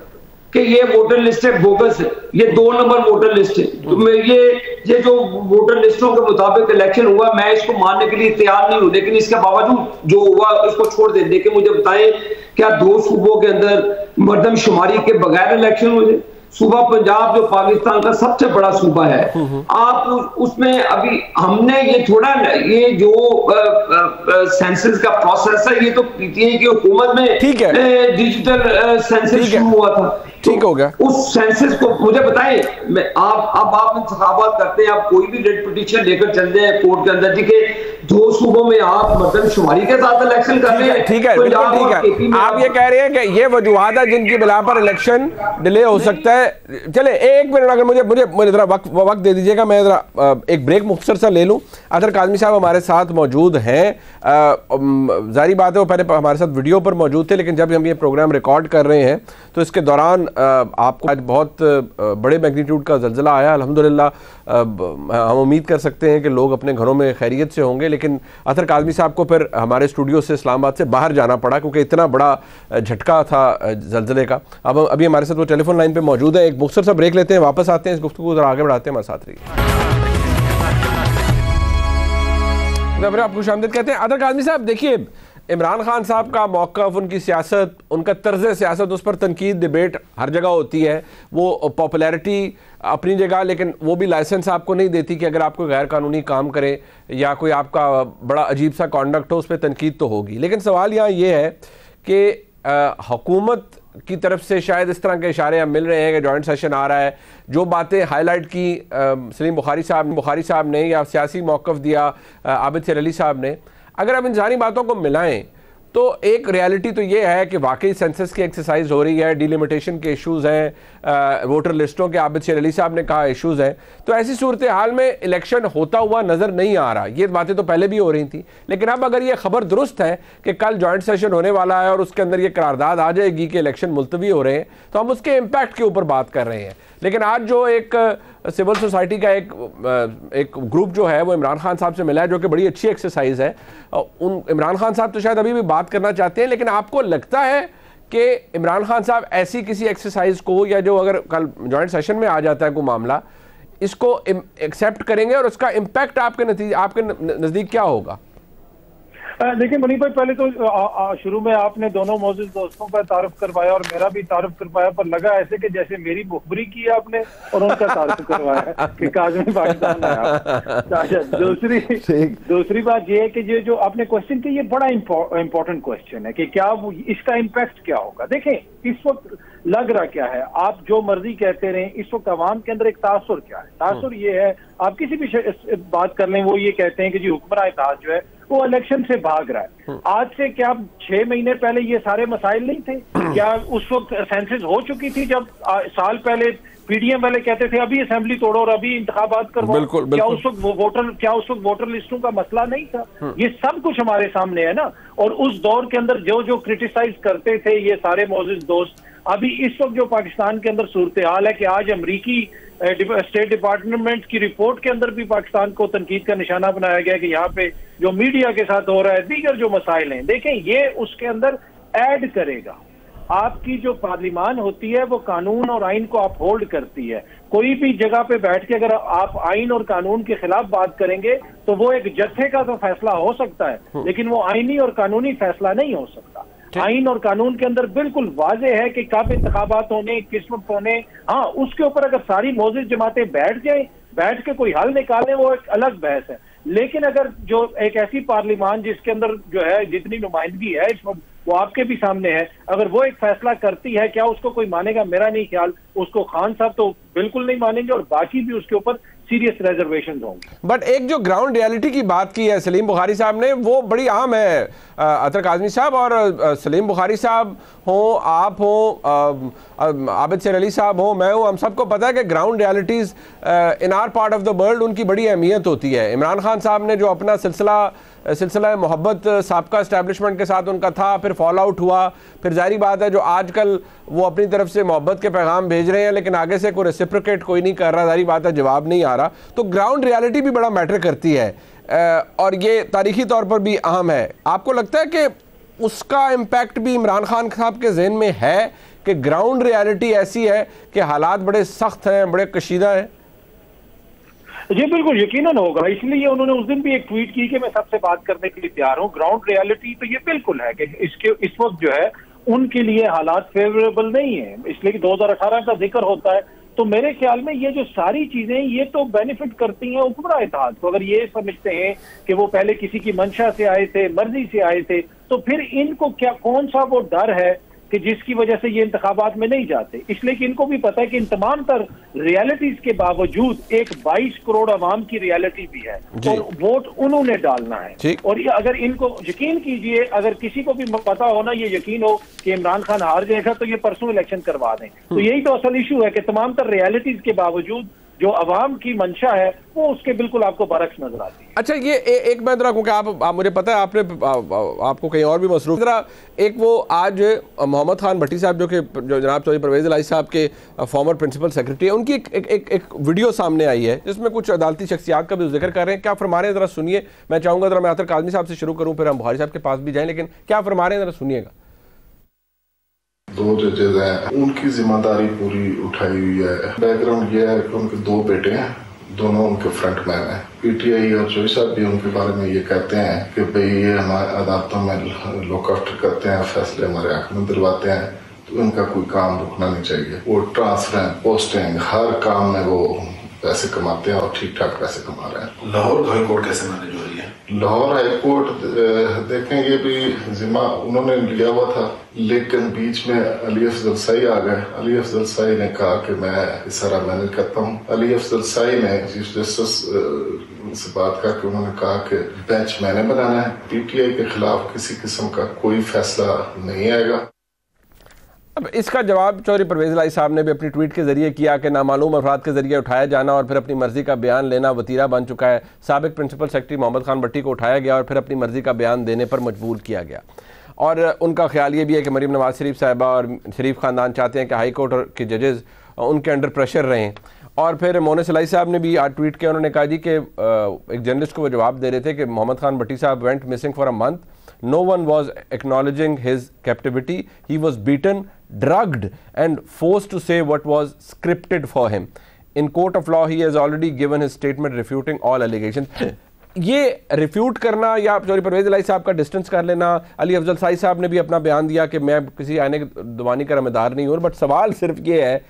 कि ये वोटर लिस्ट है बोगस है, ये 2 नंबर वोटर लिस्ट है। तो मैं ये जो वोटर लिस्टों के मुताबिक इलेक्शन हुआ, मैं इसको मानने के लिए तैयार नहीं हूं, लेकिन इसके बावजूद जो हुआ इसको छोड़ दे। लेकिन मुझे बताएं, क्या 2 सूबों के अंदर मर्दमशुमारी के बगैर इलेक्शन हुए? सूबा पंजाब जो पाकिस्तान का सबसे बड़ा सूबा है, आप उसमें अभी हमने ये थोड़ा, ये जो सेंसस का प्रोसेस है, ये तो पीटीआई की हुकूमत में डिजिटल सेंसस शुरू हुआ था, ठीक हो गया। उस सेंसस को मुझे बताएं, आप इंतखाबात करते हैं, आप कोई भी रेड पिटीशन लेकर चल जाए कोर्ट के अंदर, ठीक है, 2 सूबों में आप मर्दमशुमारी के साथ इलेक्शन कर रहे हैं, ठीक है, बिल्कुल ठीक है। आप ये कह रहे हैं कि ये वजूहात है जिनकी बिना पर इलेक्शन डिले हो सकता है। चले एक मिनट, अगर मुझे जरा वक्त दे दीजिएगा, मैं जरा एक ब्रेक मुख्तसर सा ले लूँ। अदर काज़मी साहब हमारे साथ मौजूद हैं, जारी बात है वो पहले हमारे साथ वीडियो पर मौजूद थे, लेकिन जब हम ये प्रोग्राम रिकॉर्ड कर रहे हैं तो इसके दौरान आपको आज बहुत बड़े मैग्नीट्यूड का ज़ल्ज़ला आया। अल्हम्दुलिल्लाह हम उम्मीद कर सकते हैं कि लोग अपने घरों में खैरियत से होंगे, लेकिन अतर काज़मी साहब को फिर हमारे स्टूडियो से इस्लामाबाद से बाहर जाना पड़ा क्योंकि इतना बड़ा झटका था ज़ल्ज़ले का। अब अभी हमारे साथ वो टेलीफोन लाइन पे मौजूद है। एक मुख्तसर सा ब्रेक लेते हैं, वापस आते हैं, इस गुफ्तगू को जरा आगे बढ़ाते हैं, हमारे साथ रहिए। आप खुशामदीद कहते हैं। अदर काज़मी साहब, देखिए इमरान खान साहब का मौक़िफ़, उनकी सियासत, उनका तर्ज़ सियासत, उस पर तनकीद डिबेट हर जगह होती है। वो पॉपुलैरिटी अपनी जगह, लेकिन वो भी लाइसेंस आपको नहीं देती कि अगर आप कोई गैर कानूनी काम करे या कोई आपका बड़ा अजीब सा कॉन्डक्ट हो, उस पर तनकीद तो होगी। लेकिन सवाल यहाँ ये है कि हुकूमत की तरफ से शायद इस तरह के इशारे अब मिल रहे हैं कि जॉइंट सेशन आ रहा है, जो बातें हाईलाइट की सलीम बुखारी साहब ने या सियासी मौक़िफ़ दिया आबिद सैर अली साहब ने, अगर आप इन सारी बातों को मिलाएं तो एक रियलिटी तो ये है कि वाकई सेंसस की एक्सरसाइज हो रही है, डिलिमिटेशन के इश्यूज़ हैं, वोटर लिस्टों के आबिद सैर अली साहब ने कहा इश्यूज़ हैं। तो ऐसी सूरत हाल में इलेक्शन होता हुआ नज़र नहीं आ रहा। ये बातें तो पहले भी हो रही थी, लेकिन अब अगर ये खबर दुरुस्त है कि कल जॉइंट सेशन होने वाला है और उसके अंदर ये करारदाद आ जाएगी कि इलेक्शन मुलतवी हो रहे हैं, तो हम उसके इम्पैक्ट के ऊपर बात कर रहे हैं। लेकिन आज जो एक सिविल सोसाइटी का एक ग्रुप जो है वो इमरान खान साहब से मिला है, जो कि बड़ी अच्छी एक्सरसाइज है। इमरान खान साहब तो शायद अभी भी बात करना चाहते हैं, लेकिन आपको लगता है कि इमरान खान साहब ऐसी किसी एक्सरसाइज को, या जो अगर कल जॉइंट सेशन में आ जाता है कोई मामला, इसको एक्सेप्ट करेंगे और उसका इम्पैक्ट आपके नज़दीक क्या होगा? देखिए मुनीब भाई, पहले तो शुरू में आपने दोनों मौजूद दोस्तों का तारुफ करवाया और मेरा भी तारुफ करवाया, पर लगा ऐसे कि जैसे मेरी मुखबरी की आपने और उनका तारुफ करवाया कि काज़मी पाकिस्तान आया। दूसरी बात ये है कि ये जो आपने क्वेश्चन किया, ये बड़ा इंपॉर्टेंट क्वेश्चन है कि क्या इसका इम्पैक्ट क्या होगा। देखें इस वक्त लग रहा क्या है, आप जो मर्जी कहते रहे, इस वक्त अवाम के अंदर एक तासुर क्या है, तासुर ये है, आप किसी भी बात कर लें, वो ये कहते हैं कि जी हुक्मरान इत्तेहाद जो है वो इलेक्शन से भाग रहा है। आज से क्या 6 महीने पहले ये सारे मसाइल नहीं थे? क्या उस वक्त सेंसस हो चुकी थी जब साल पहले पीडीएम वाले कहते थे अभी असेंबली तोड़ो और अभी इंतखाबात करवाओ? क्या उस वक्त वोटर लिस्टों का मसला नहीं था? ये सब कुछ हमारे सामने है ना। और उस दौर के अंदर जो जो क्रिटिसाइज करते थे ये सारे मौजूद दोस्त, अभी इस वक्त जो पाकिस्तान के अंदर सूरत हाल है कि आज अमरीकी स्टेट डिपार्टमेंट की रिपोर्ट के अंदर भी पाकिस्तान को तनकीद का निशाना बनाया गया कि यहाँ पे जो मीडिया के साथ हो रहा है, दीगर जो मसाइल हैं, देखें ये उसके अंदर ऐड करेगा। आपकी जो पार्लिमान होती है वो कानून और आइन को आप होल्ड करती है। कोई भी जगह पे बैठ के अगर आप आइन और कानून के खिलाफ बात करेंगे तो वो एक जत्थे का तो फैसला हो सकता है, लेकिन वो आइनी और कानूनी फैसला नहीं हो सकता। आइन और कानून के अंदर बिल्कुल वाजे है कि कब इंतखाबात होने, किस वक्त होने। हाँ, उसके ऊपर अगर सारी मौजूद जमातें बैठ जाएं, बैठ के कोई हल निकालें, वो एक अलग बहस है। लेकिन अगर जो एक ऐसी पार्लिमान जिसके अंदर जो है जितनी नुमाइंदगी है इस वक्त वो आपके भी सामने है, अगर वो एक फैसला करती है, क्या उसको कोई मानेगा? मेरा नहीं ख्याल। उसको खान साहब तो बिल्कुल नहीं मानेंगे और बाकी भी उसके ऊपर सीरियस रिजर्वेशन होंगे। बट एक जो ग्राउंड रियलिटी की बात की है सलीम बुखारी साहब ने, वो बड़ी अहम है। अतर काज़मी साहब और सलीम बुखारी साहब हों, आप हों, आबिद सर अली साहब हों, मैं हूँ, हम सबको पता है कि ground realities in are part of the world उनकी बड़ी अहमियत होती है। इमरान खान साहब ने जो अपना सिलसिला मोहब्बत साबका इस्टेब्लिशमेंट के साथ उनका था, फिर फॉल आउट हुआ, फिर जाहिर बात है जो आजकल वो अपनी तरफ से मोहब्बत के पैगाम भेज रहे हैं लेकिन आगे से कोई रेसिप्रोकेट कोई नहीं कर रहा, जाहिर बात है जवाब नहीं आ रहा। तो ग्राउंड रियलिटी भी बड़ा मैटर करती है और ये तारीखी तौर पर भी अहम है। आपको लगता है कि उसका इम्पैक्ट भी इमरान खान साहब के जहन में है कि ग्राउंड रियलिटी ऐसी है कि हालात बड़े सख्त हैं, बड़े कशीदा हैं? जी बिल्कुल यकीनन होगा, इसलिए उन्होंने उस दिन भी एक ट्वीट की कि मैं सबसे बात करने के लिए तैयार हूँ। ग्राउंड रियलिटी तो ये बिल्कुल है कि इस वक्त जो है उनके लिए हालात फेवरेबल नहीं है, इसलिए कि 2018 का जिक्र होता है। तो मेरे ख्याल में ये जो सारी चीजें ये तो बेनिफिट करती हैं हुक्मरान इत्तेहाद को। अगर ये समझते हैं कि वो पहले किसी की मंशा से आए थे, मर्जी से आए थे, तो फिर इनको क्या कौन सा वो डर है कि जिसकी वजह से ये इंतखाबात में नहीं जाते? इसलिए कि इनको भी पता है कि इन तमाम तर रियलिटीज के बावजूद एक 22 करोड़ आवाम की रियलिटी भी है और वोट उन्होंने डालना है। और ये अगर इनको यकीन कीजिए, अगर किसी को भी पता हो ना, ये यकीन हो कि इमरान खान हार जाएगा तो ये परसों इलेक्शन करवा दें। तो यही तो असल इशू है कि तमाम तर रियलिटीज के बावजूद जो अवाम की मंशा है वो उसके बिल्कुल आपको बरक्स नजर आती है। अच्छा, ये एक मैं जरा क्योंकि आप मुझे पता है आपको कहीं और भी मसरूफ, जरा एक वो आज मोहम्मद खान भट्टी साहब जो जनाब चौधरी परवेज़ इलाही साहब के फॉर्मर प्रिंसिपल सेक्रेटरी है, उनकी एक वीडियो सामने आई है जिसमें कुछ अदालती शख्सियात का भी जिक्र कर रहे हैं। क्या फरमा रहे हैं जरा सुनिए। मैं चाहूँगा जरा मैं अतर काज़मी साहब से शुरू करूँ, फिर हम बुखारी साहब के पास भी जाएँ, लेकिन क्या फरमा रहे हैं जरा सुनिएगा। 2 जजेज हैं, उनकी जिम्मेदारी पूरी उठाई हुई है। बैकग्राउंड ये है कि उनके 2 बेटे हैं, दोनों उनके फ्रंटमैन हैं। पीटीआई और चौधरी साहब भी उनके बारे में ये कहते हैं कि भाई ये हमारे अदालतों में लुकआउट करते हैं, फैसले हमारे आंख में दिलवाते हैं, तो इनका कोई काम रुकना नहीं चाहिए। वो ट्रांसफर, पोस्टिंग, हर काम में वो पैसे कमाते हैं और ठीक ठाक पैसे कमा रहे हैं। लाहौर हाई कोर्ट कैसे मैनेज हो रही है? लाहौर हाई कोर्ट देखें, ये भी जिम्मा उन्होंने लिया हुआ था, लेकिन बीच में अली अफजल साई आ गए। अली अफजल साई ने कहा कि मैं सारा मैनेज करता हूँ। अली अफजल साई ने चीफ जस्टिस से बात करके उन्होंने कहा कि बेंच मैंने बनाना है, पीटीआई के खिलाफ किसी किस्म का कोई फैसला नहीं आएगा। अब इसका जवाब चौधरी परवेज़ इलाही साहब ने भी अपनी ट्वीट के जरिए किया कि नामालूम अफराद के जरिए उठाया जाना और फिर अपनी मर्जी का बयान लेना वतीरा बन चुका है। साबिक प्रिंसिपल सेक्रेटरी मोहम्मद खान भट्टी को उठाया गया और फिर अपनी मर्जी का बयान देने पर मजबूर किया गया। और उनका ख्याल ये भी है कि मरीम नवाज शरीफ साहिबा और शरीफ ख़ानदान चाहते हैं कि हाई कोर्ट के जजेस उनके अंडर प्रेशर रहें। और फिर मोहन इलाही साहब ने भी आज ट्वीट किया, उन्होंने कहा जी कि एक जर्नलिस्ट को वो जवाब दे रहे थे कि मोहम्मद खान भट्टी साहब went missing for a month, no one was acknowledging his captivity, he was beaten, drugged and forced to say what was scripted for him. In court of law, he has already given his statement refuting all allegations. ये refute करना या sorry Parvez इलाही साहब का distance कर लेना, अली अफजल साई साहब ने भी अपना बयान दिया कि मैं किसी आने दवानी का रमेदार नहीं हूँ, बट सवाल सिर्फ ये है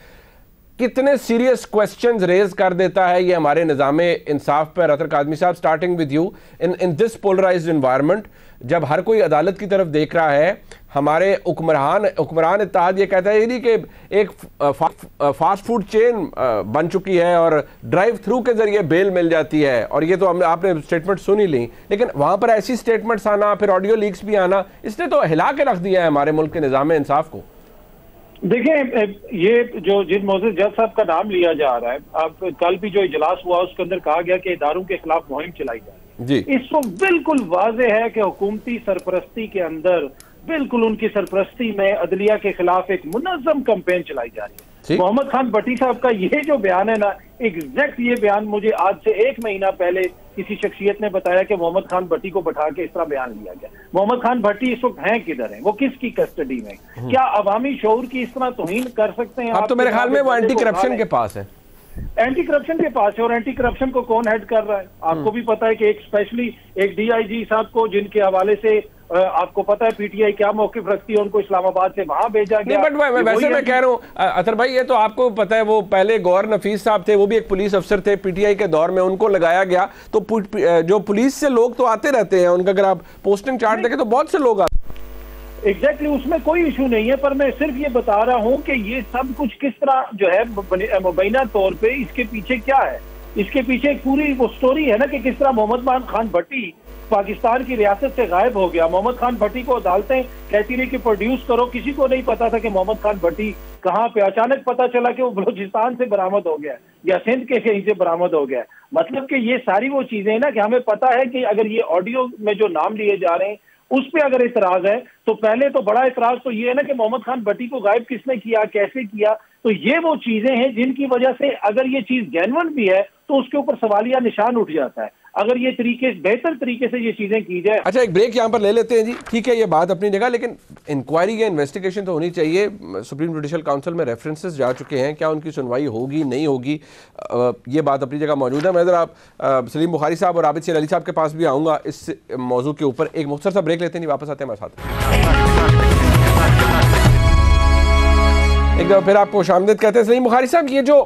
कितने सीरियस क्वेश्चंस रेज कर देता है ये हमारे निज़ामे इंसाफ पर। अतर कादमी साहब, starting with you, in this polarized environment, जब हर कोई अदालत की तरफ देख रहा है, हमारे हुक्मरान इत्तेहाद ये कहता है यदि कि एक फास्ट फूड चेन बन चुकी है और ड्राइव थ्रू के जरिए बेल मिल जाती है, और ये तो आपने स्टेटमेंट सुन ही ली, लेकिन वहाँ पर ऐसी स्टेटमेंट्स आना, फिर ऑडियो लीक्स भी आना, इसने तो हिला के रख दिया है हमारे मुल्क के निज़ाम इंसाफ को। देखिए, ये जो जिन मोअज़्ज़िज़ जज साहब का नाम लिया जा रहा है, अब कल भी जो इजलास हुआ उसके अंदर कहा गया कि इदारों के खिलाफ मुहिम चलाई जाए जी। इसको बिल्कुल वाज़ेह है कि हुकूमती सरपरस्ती के अंदर, बिल्कुल उनकी सरपरस्ती में अदलिया के खिलाफ एक मुनज़्ज़म कैंपेन चलाई जा रही है। मोहम्मद खान भट्टी साहब का ये जो बयान है ना, एग्जैक्ट ये बयान मुझे आज से 1 महीना पहले किसी शख्सियत ने बताया कि मोहम्मद खान भट्टी को बैठा के इस तरह बयान लिया गया। मोहम्मद खान भट्टी इस वक्त हैं किधर हैं, वो किसकी कस्टडी में, क्या अवामी शऊर की इस तरह तोहीन कर सकते हैं? अब तो मेरे ख्याल में वो एंटी करप्शन के पास है, एंटी करप्शन के पास है। और एंटी करप्शन को कौन हेड कर रहा है? आपको भी पता है कि एक स्पेशली एक DIG साहब को, जिनके हवाले से आपको पता है PTI क्या मौकिफ रखती है, उनको इस्लामाबाद से वहां भेजा गया। बट वैसे मैं कह रहा हूँ अतर भाई, ये तो आपको पता है, वो पहले गौहर नफीस साहब थे, वो भी एक पुलिस अफसर थे PTI के दौर में, उनको लगाया गया। तो जो पुलिस से लोग तो आते रहते हैं, उनका अगर आप पोस्टिंग चार्ट देखें तो बहुत से लोग आते। एग्जैक्टली, उसमें कोई इशू नहीं है, पर मैं सिर्फ ये बता रहा हूँ कि ये सब कुछ किस तरह जो है मुबैना तौर पे इसके पीछे क्या है। इसके पीछे एक पूरी वो स्टोरी है ना कि किस तरह मोहम्मद खान भट्टी पाकिस्तान की रियासत से गायब हो गया। मोहम्मद खान भट्टी को अदालतें कहती रही कि प्रोड्यूस करो, किसी को नहीं पता था कि मोहम्मद खान भट्टी कहाँ पे, अचानक पता चला कि वो बलूचिस्तान से बरामद हो गया या सिंध के कहीं से बरामद हो गया। मतलब कि ये सारी वो चीजें हैं ना कि हमें पता है कि अगर ये ऑडियो में जो नाम लिए जा रहे हैं उस पे अगर इतराज है, तो पहले तो बड़ा इतराज तो ये है ना कि मोहम्मद खान भट्टी को गायब किसने किया, कैसे किया। तो ये वो चीजें हैं जिनकी वजह से अगर ये चीज जेन्युइन भी है तो उसके ऊपर सवालिया निशान उठ जाता है, अगर ये बेहतर तरीके से ये चीजें की जाए। अच्छा, एक ब्रेक यहाँ पर ले लेते हैं जी, ठीक है, ये बात अपनी जगह, लेकिन इंक्वायरी या इन्वेस्टिगेशन तो होनी चाहिए। सुप्रीम जुडिशल काउंसिल में रेफरेंसेस जा चुके हैं, क्या उनकी सुनवाई होगी नहीं होगी, ये बात अपनी जगह मौजूद है। मैं ज़रा सलीम बुखारी साहब और आबिद शेर अली साहब के पास भी आऊँगा इस मौजू के ऊपर। एक मुख्तसर सा ब्रेक लेते हैं, वापस आते हैं हमारे साथ। एक दफ़ा फिर आपको खुशामदीद कहते हैं। सलीम बुखारी साहब, ये जो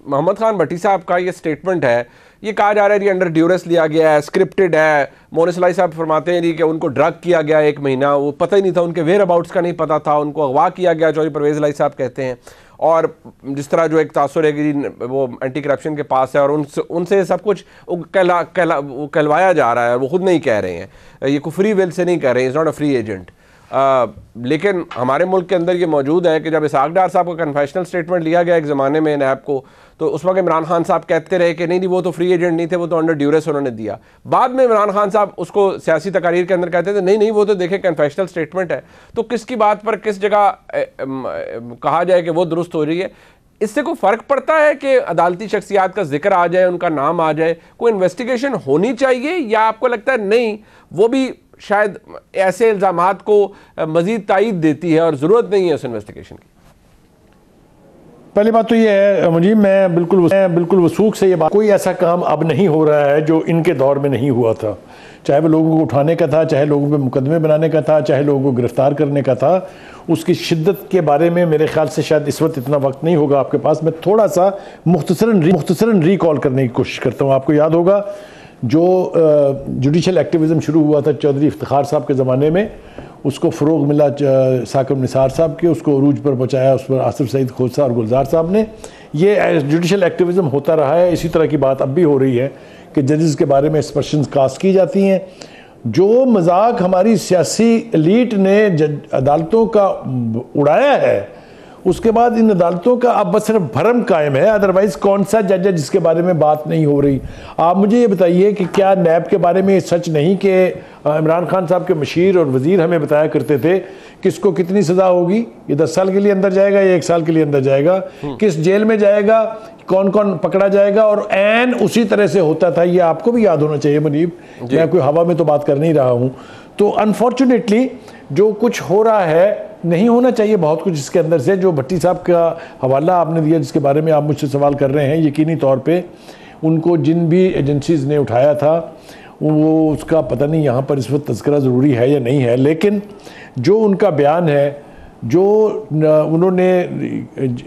मोहम्मद खान भट्टी साहब का ये स्टेटमेंट है, ये कहा जा रहा है जी अंडर ड्यूरेस लिया गया है, स्क्रिप्टेड है। मोनिस इलाही साहब फरमाते हैं जी कि उनको ड्रग किया गया 1 महीना, वो पता ही नहीं था, उनके वेयर अबाउट्स का नहीं पता था, उनको अगवा किया गया, चौधरी परवेज इलाही साहब कहते हैं। और जिस तरह जो एक तासुर है कि वो एंटी करप्शन के पास है और उनसे सब कुछ कहलवाया जा रहा है, वो खुद नहीं कह रहे हैं, ये कुफरी विल से नहीं कह रहे हैं, is not a free agent. लेकिन हमारे मुल्क के अंदर ये मौजूद है कि जब इसाक डार साहब का कन्फेशनल स्टेटमेंट लिया गया एक ज़माने में नैब को, तो उस वक्त इमरान खान साहब कहते रहे कि नहीं वो तो फ्री एजेंट नहीं थे, वो तो अंडर ड्यूरेस उन्होंने दिया। बाद में इमरान खान साहब उसको सियासी तकारीर के अंदर कहते थे नहीं वो तो देखें कन्फेशनल स्टेटमेंट है। तो किसकी बात पर किस जगह कहा जाए कि वो दुरुस्त हो रही है? इससे कोई फ़र्क पड़ता है कि अदालती शख्सियात का जिक्र आ जाए, उनका नाम आ जाए, कोई इन्वेस्टिगेशन होनी चाहिए, या आपको लगता है नहीं वो भी शायद ऐसे इल्ज़ामात को मज़ीद तायीद देती है और ज़रूरत नहीं है उस इन्वेस्टिगेशन की? पहली बात तो ये है मुझे, मैं बिल्कुल वसूख से ये बात, कोई ऐसा काम अब नहीं हो रहा है जो इनके दौर में नहीं हुआ था, चाहे वो लोगों को उठाने का था, चाहे लोगों पे मुकदमे बनाने का था, चाहे लोगों को गिरफ्तार करने का था। उसकी शिद्दत के बारे में मेरे ख्याल से शायद इस वक्त इतना वक्त नहीं होगा आपके पास। मैं थोड़ा सा मुख्तसरन रिकॉल करने की कोशिश करता हूँ। आपको याद होगा जो जुडिशल एक्टिविज़म शुरू हुआ था चौधरी इफ्तिखार साहब के ज़माने में, उसको फ़रोग मिला साकिब निसार साहब के, उसको अरूज पर पहुँचाया उस पर आसिफ सईद खोसा और गुलजार साहब ने। ये जुडिशल एक्टिविज़म होता रहा है। इसी तरह की बात अब भी हो रही है कि जजेस के बारे में एक्सप्रेशंस कास्ट की जाती हैं। जो मजाक हमारी सियासी एलीट ने अदालतों का उड़ाया है, उसके बाद इन अदालतों का अब बस सिर्फ भरम कायम है, अदरवाइज कौन सा जज है जिसके बारे में बात नहीं हो रही। आप मुझे ये बताइए कि क्या नैब के बारे में सच नहीं कि इमरान खान साहब के मशीर और वजीर हमें बताया करते थे किसको कितनी सज़ा होगी, ये 10 साल के लिए अंदर जाएगा या 1 साल के लिए अंदर जाएगा, किस जेल में जाएगा, कौन कौन पकड़ा जाएगा, और एन उसी तरह से होता था। ये आपको भी याद होना चाहिए मुनीब, मैं कोई हवा में तो बात कर नहीं रहा हूँ। तो अनफॉर्चुनेटली जो कुछ हो रहा है नहीं होना चाहिए बहुत कुछ इसके अंदर से। जो भट्टी साहब का हवाला आपने दिया जिसके बारे में आप मुझसे सवाल कर रहे हैं, यकीनी तौर पे उनको जिन भी एजेंसीज़ ने उठाया था वो उसका पता नहीं यहाँ पर इस वक्त तज़किरा ज़रूरी है या नहीं है, लेकिन जो उनका बयान है, जो उन्होंने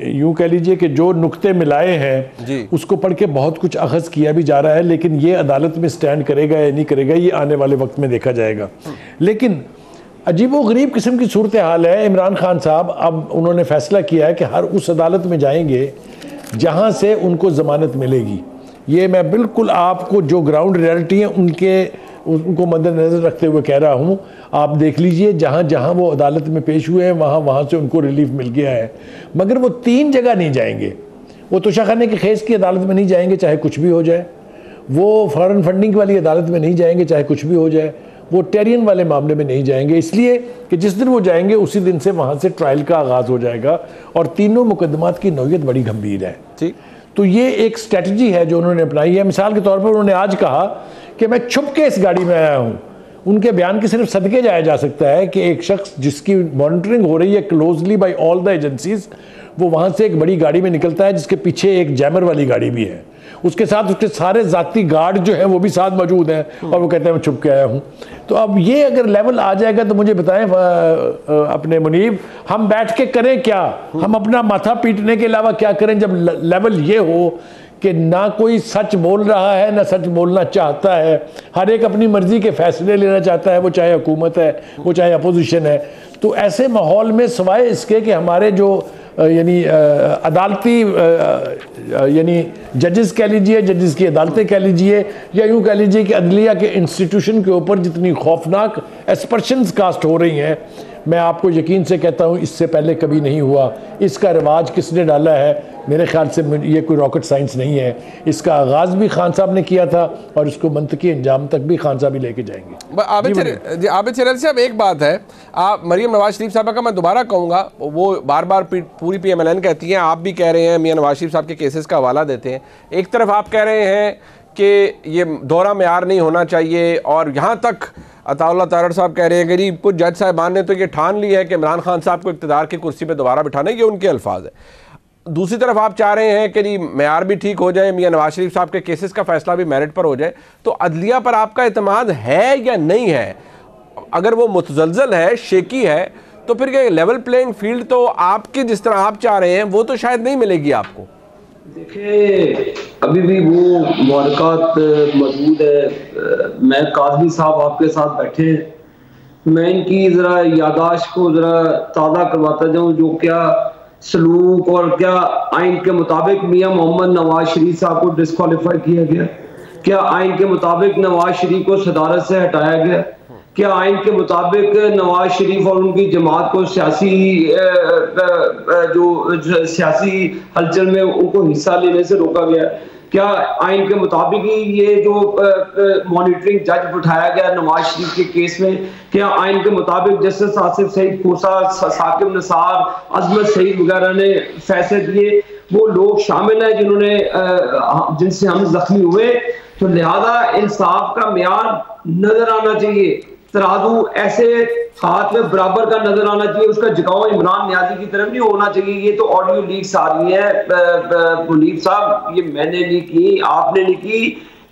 यूँ कह लीजिए कि जो नुक्ते मिलाए हैं उसको पढ़ के बहुत कुछ अखज़ किया भी जा रहा है, लेकिन ये अदालत में स्टैंड करेगा या नहीं करेगा ये आने वाले वक्त में देखा जाएगा। लेकिन अजीबोगरीब किस्म की सूरत हाल है। इमरान खान साहब अब उन्होंने फ़ैसला किया है कि हर उस अदालत में जाएंगे जहाँ से उनको ज़मानत मिलेगी। ये मैं बिल्कुल आपको जो ग्राउंड रियलिटी है उनको मद्देनज़र रखते हुए कह रहा हूँ। आप देख लीजिए जहाँ जहाँ वो अदालत में पेश हुए हैं वहाँ से उनको रिलीफ मिल गया है, मगर वो 3 जगह नहीं जाएंगे। वो तोशाखाने के खेस की अदालत में नहीं जाएंगे चाहे कुछ भी हो जाए, वो फॉरेन फंडिंग वाली अदालत में नहीं जाएंगे चाहे कुछ भी हो जाए, वो टेरियन वाले मामले में नहीं जाएंगे, इसलिए कि जिस दिन वो जाएंगे उसी दिन से वहाँ से ट्रायल का आगाज़ हो जाएगा और तीनों मुकदमात की नौयत बड़ी गंभीर है। ठीक, तो ये एक स्ट्रेटजी है जो उन्होंने अपनाई है। मिसाल के तौर पर उन्होंने आज कहा कि मैं छुप के इस गाड़ी में आया हूँ। उनके बयान के सिर्फ सदके जाया जा सकता है कि एक शख्स जिसकी मॉनिटरिंग हो रही है closely by all the agencies, वो वहाँ से एक बड़ी गाड़ी में निकलता है जिसके पीछे एक जैमर वाली गाड़ी भी है, उसके साथ उसके सारे जाती गार्ड जो है वो भी साथ मौजूद हैं और वो कहते हैं मैं छुप के आया हूँ। तो अब ये अगर लेवल आ जाएगा तो मुझे बताएं अपने मुनीब, हम बैठ के करें क्या? हम अपना माथा पीटने के अलावा क्या करें जब लेवल ये हो कि ना कोई सच बोल रहा है ना सच बोलना चाहता है, हर एक अपनी मर्जी के फैसले लेना चाहता है, वो चाहे हुकूमत है वो चाहे अपोजिशन है। तो ऐसे माहौल में सिवाय इसके कि हमारे जो यानी अदालती यानी जजेस कह लीजिए, जजेस की अदालतें कह लीजिए, या यूँ कह लीजिए कि अदलिया के इंस्टीट्यूशन के ऊपर जितनी खौफनाक एस्पर्शंस कास्ट हो रही हैं, मैं आपको यकीन से कहता हूँ इससे पहले कभी नहीं हुआ। इसका रिवाज किसने डाला है? मेरे ख्याल से ये कोई रॉकेट साइंस नहीं है। इसका आगाज़ भी खान साहब ने किया था और इसको मंतकी अंजाम तक भी खान साहब ही लेके जाएंगे। आबिद चरल साहब, एक बात है, आप मरीम नवाज शरीफ साहब का मैं दोबारा कहूँगा, वो बार बार पूरी PMLN कहती हैं, आप भी कह रहे हैं, मियाँ नवाज शरीफ साहब के केसेस का हवाला देते हैं। एक तरफ आप कह रहे हैं कि ये दोहरा मेयार नहीं होना चाहिए, और यहाँ तक अताउल्लाह तारड़ साहब कह रहे हैं कि कुछ जज साहिबान ने तो ये ठान ली है कि इमरान खान साहब को इक़्तिदार की कुर्सी पे दोबारा बिठाना, ये उनके अल्फाज है। दूसरी तरफ आप चाह रहे हैं कि जी मेयार भी ठीक हो जाए, मियाँ नवाज शरीफ साहब के केसेस का फैसला भी मेरिट पर हो जाए। तो अदलिया पर आपका एतमाद है या नहीं है? अगर वो मुतज़लज़ल है, शेकी है, तो फिर ये लेवल प्लेइंग फील्ड तो आपकी जिस तरह आप चाह रहे हैं वो तो शायद नहीं मिलेगी आपको। देखिए, अभी भी वो मुबारकात मौजूद है। मैं काज़मी साहब आपके साथ बैठे, मैं इनकी ज़रा यादाश्त को ज़रा ताज़ा करवाता जाऊँ, जो क्या सलूक और क्या आइन के मुताबिक मियाँ मोहम्मद नवाज शरीफ साहब को डिस्क्वालीफाई किया गया, क्या आइन के मुताबिक नवाज शरीफ को सदारत से हटाया गया, क्या आइन के मुताबिक नवाज शरीफ और उनकी जमात को सियासी हलचल में उनको हिस्सा लेने से रोका गया, क्या आइन के मुताबिक ही ये जो मॉनिटरिंग जज बिठाया गया नवाज शरीफ के केस में, क्या आइन के मुताबिक जस्टिस आसिफ सईद खोसा, साकिब निसार, अजमत सईद वगैरह ने फैसले दिए, वो लोग शामिल हैं जिन्होंने जिनसे हम जख्मी हुए। तो लिहाजा इंसाफ का मेयार नजर आना चाहिए, तराजू ऐसे हाथ में बराबर का नजर आना चाहिए, उसका झुकाव इमरान नियाजी की तरफ नहीं होना चाहिए। ये तो ऑडियो लीक्स आ रही है मुनीब साहब, ये मैंने नहीं की, आपने नहीं की।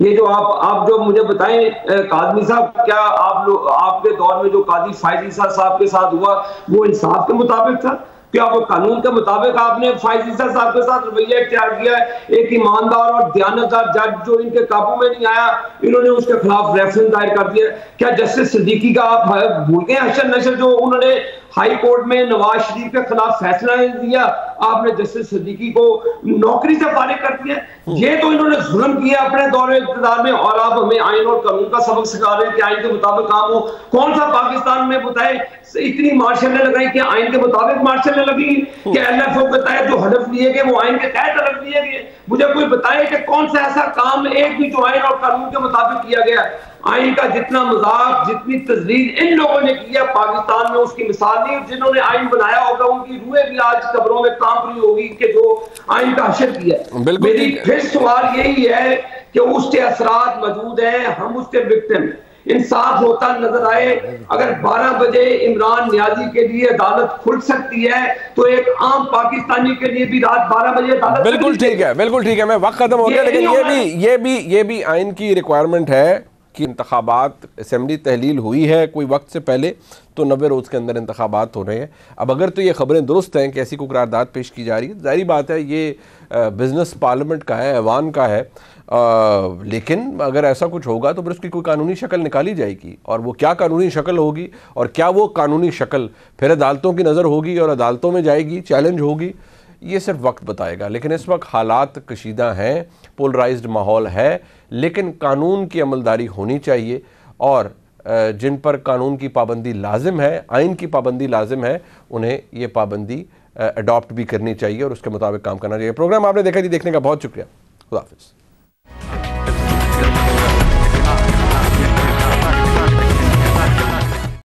ये जो आप जो मुझे बताएं काज़मी साहब, क्या आप लोग आपके दौर में जो काजी फायजी साहब के साथ हुआ वो इंसाफ के मुताबिक था? क्या वो कानून के मुताबिक आपने फायजी साहब के साथ रवैया इख्तियार किया है? एक ईमानदार और दयानतदार जज जो इनके काबू में नहीं आया, इन्होंने उसके खिलाफ रेफरेंस दायर कर दिया। क्या जस्टिस सिद्दीकी का आप भूल गए? हशर नशर जो उन्होंने हाई कोर्ट में नवाज शरीफ के खिलाफ फैसला दिया, आपने जस्टिस सिद्दीकी को नौकरी से फारिग कर दिया। ये तो इन्होंने जुल्म किया अपने दौरे इक़्तिदार में, और आप हमें आइन और कानून का सबक सिखा रहे हैं कि आइन के मुताबिक काम हो। कौन सा पाकिस्तान में बताए इतनी मार्शल लगाई कि आइन के मुताबिक मार्शल लगी, कि LFO के तहत जो हदफ लिए गए वो आइन के तहत हदफ लिए गए? मुझे कोई बताए कि कौन सा ऐसा काम एक भी जो आइन और कानून के मुताबिक किया गया? आइन का जितना मजाक, जितनी तजलील इन लोगों ने किया पाकिस्तान में, उसकी मिसाल नहीं। जिन्होंने आइन बनाया होगा उनकी रूहें भी आज कब्रों में कांप रही होगी कि जो आइन का हशर किया। मेरी फिर सवाल यही है कि उसके असरात मौजूद हैं, हम उसके विक्टिम। इंसाफ होता नजर आए। अगर 12 बजे इमरान नियाजी के लिए अदालत खुल सकती है तो एक आम पाकिस्तानी के लिए भी रात 12 बजे अदालत। बिल्कुल ठीक है, बिल्कुल ठीक है। मैं वक्त खत्म हो गया, लेकिन ये भी आइन की रिक्वायरमेंट है कि इंतखाबात असेंबली तहलील हुई है कोई वक्त से पहले तो 90 रोज़ के अंदर इंतखाबात हो रहे हैं। अब अगर तो ये ख़बरें दुरुस्त हैं कि ऐसी कोई करारदाद पेश की जा रही है, ज़ाहिर बात है ये बिज़नेस पार्लियामेंट का है, ऐवान का है, लेकिन अगर ऐसा कुछ होगा तो फिर उसकी कोई कानूनी शक्ल निकाली जाएगी, और वो क्या कानूनी शक्ल होगी और क्या वो कानूनी शक्ल फिर अदालतों की नज़र होगी और अदालतों में जाएगी, चैलेंज होगी, ये सिर्फ वक्त बताएगा। लेकिन इस वक्त हालात कशीदा हैं, पोलराइज्ड माहौल है, लेकिन कानून की अमलदारी होनी चाहिए और जिन पर कानून की पाबंदी लाजिम है, आइन की पाबंदी लाजिम है, उन्हें ये पाबंदी अडॉप्ट भी करनी चाहिए और उसके मुताबिक काम करना चाहिए। प्रोग्राम आपने देखा जी, देखने का बहुत शुक्रिया। खुदा हाफिज़।